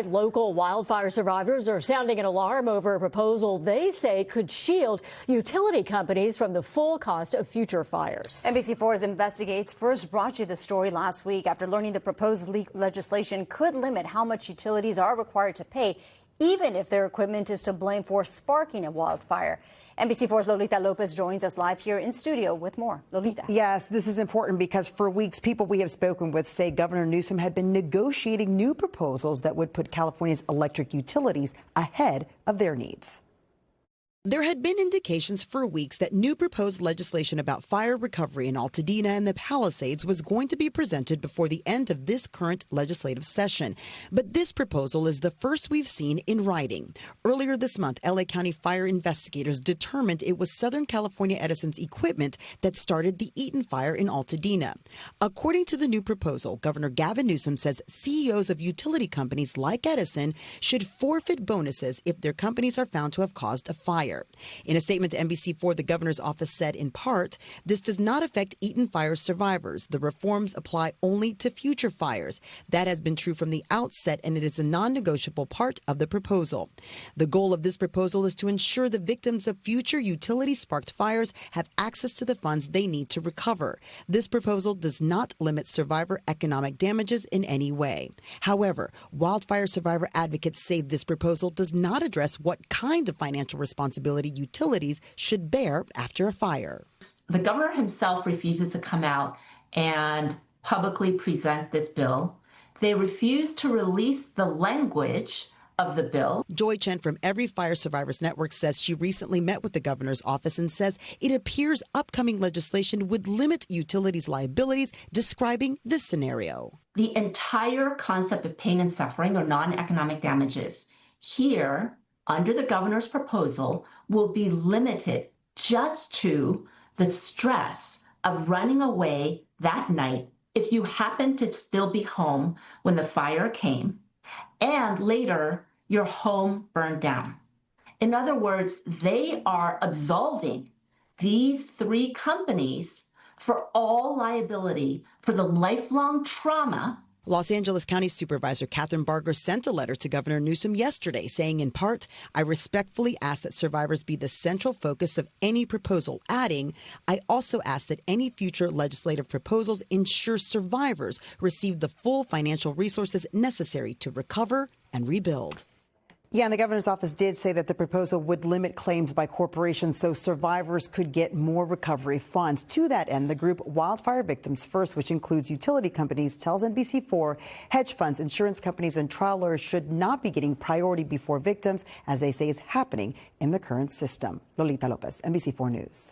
Local wildfire survivors are sounding an alarm over a proposal they say could shield utility companies from the full cost of future fires. NBC4's Investigates first brought you the story last week after learning the proposed legislation could limit how much utilities are required to pay, even if their equipment is to blame for sparking a wildfire. NBC4's Lolita Lopez joins us live here in studio with more. Lolita. Yes, this is important because for weeks, people we have spoken with say Governor Newsom had been negotiating new proposals that would put California's electric utilities ahead of their needs. There had been indications for weeks that new proposed legislation about fire recovery in Altadena and the Palisades was going to be presented before the end of this current legislative session. But this proposal is the first we've seen in writing. Earlier this month, LA County fire investigators determined it was Southern California Edison's equipment that started the Eaton fire in Altadena. According to the new proposal, Governor Gavin Newsom says CEOs of utility companies like Edison should forfeit bonuses if their companies are found to have caused a fire. In a statement to NBC4, the governor's office said, in part, this does not affect Eaton fire survivors. The reforms apply only to future fires. That has been true from the outset, and it is a non-negotiable part of the proposal. The goal of this proposal is to ensure the victims of future utility-sparked fires have access to the funds they need to recover. This proposal does not limit survivor economic damages in any way. However, wildfire survivor advocates say this proposal does not address what kind of financial responsibility utilities should bear after a fire. The governor himself refuses to come out and publicly present this bill. They refuse to release the language of the bill. Joy Chen from Every Fire Survivors Network says she recently met with the governor's office and says it appears upcoming legislation would limit utilities' liabilities, describing this scenario. The entire concept of pain and suffering or non-economic damages here under the governor's proposal will be limited just to the stress of running away that night if you happen to still be home when the fire came and later your home burned down. In other words, they are absolving these three companies for all liability for the lifelong trauma. Los Angeles County Supervisor Catherine Barger sent a letter to Governor Newsom yesterday saying, in part, I respectfully ask that survivors be the central focus of any proposal, adding, I also ask that any future legislative proposals ensure survivors receive the full financial resources necessary to recover and rebuild. Yeah, and the governor's office did say that the proposal would limit claims by corporations so survivors could get more recovery funds. To that end, the group Wildfire Victims First, which includes utility companies, tells NBC4 hedge funds, insurance companies, and trial lawyers should not be getting priority before victims, as they say is happening in the current system. Lolita Lopez, NBC4 News.